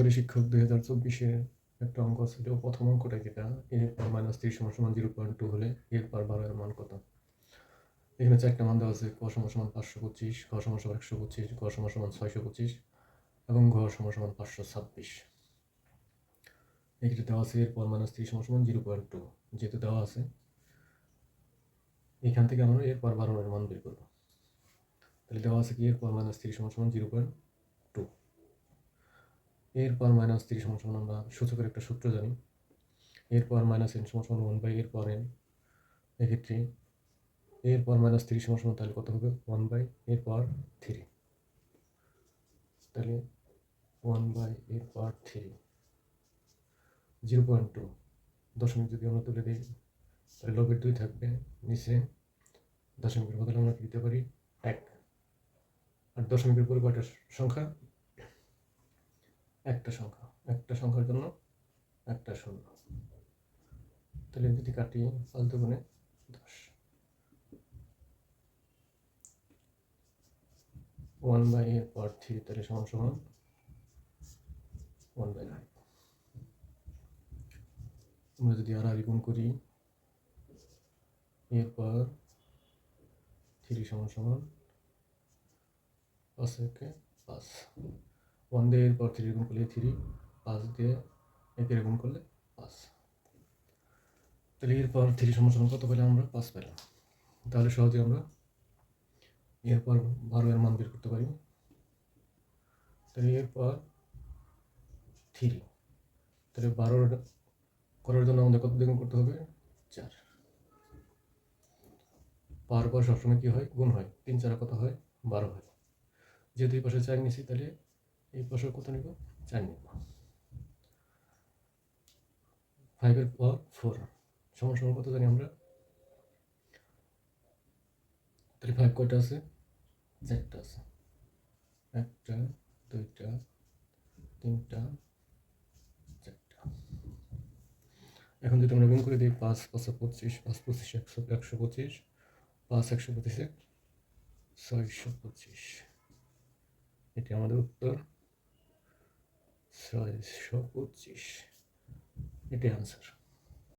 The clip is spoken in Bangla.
সহকারী শিক্ষক 2024-এ একটা অঙ্ক ছিল। প্রথম অঙ্কটা যেটা এর পর মাইনাস 30 সমান 0.2 হলে এর পর 12 এর মান কত? এখানে চারটা মান দেওয়া আছে। ক সমান 525, খ সমান 125, গ সমান 625 এবং ঘ সমান 526। এখানে দেওয়া আছে এর পর মাইনাস 30 সমান 0.2। যেহেতু দেওয়া আছে, এখান থেকে আমরা এর পর 12 এর মান বের করব। তাহলে দেওয়া আছে কি এর পর মাইনাস 30 সমান 0.2। এর পর মাইনাস 30 সমান আমরা সূচকের একটা সূত্র জানি। এর পর মাইনাস n সমান 1 বাই এর পর n। এক্ষেত্রে এর পর মাইনাস 30 সমান তাহলে কত হবে? 1 বাই এর পর 3। তাহলে 1 বাই এর পর 3 0.2 দশমিক যদি আমরা তুলে দিই তাহলে লবের 2 থাকবে, নিচে দশমিকের বদলে আমরা কি দিতে পারি? 1। আর দশমিকের পরে কয়টা সংখ্যা? একটা সংখ্যা। একটা সংখ্যার জন্য একটা শূন্য। তাহলে যদি কাটি 5 দুগুণে 10। 1 বাই এর পর 3 তাহলে সমান 1 বাই 9। আমরা যদি আর গুণ করি এরপর 3 সমান 5 একে 5। 1 দিয়ে এরপর 3 গুণ করলে 3, 5 দিয়ে একের গুণ করলে 5। তাহলে এরপর 3 সমান কত পেলাম আমরা? 5 পেলাম। তাহলে সহজে আমরা এরপর 12 এর মান বের করতে পারি। তাহলে এরপর 3, তাহলে 12 করার জন্য আমাদের কত দ্বিগুণ করতে হবে? 4। পাওয়ার পর সবসময় কি হয়? গুণ হয়। 3 4 কত হয়? 12 হয়। যেহেতু এই পাশে 4 নিছি তাহলে এই পাশে কত নিব? 4 নিব। 5 এর পর 4 সমান কত জানি আমরা? তাহলে 5 কয়টা আছে? 4টা আছে। 1টা 2টা 3টা 4টা। এখন যদি আমরা গুণ করে দিই 5 5 25, 5 25 125, 5 125 625। এটি আমাদের উত্তর 625। এটি আনসার।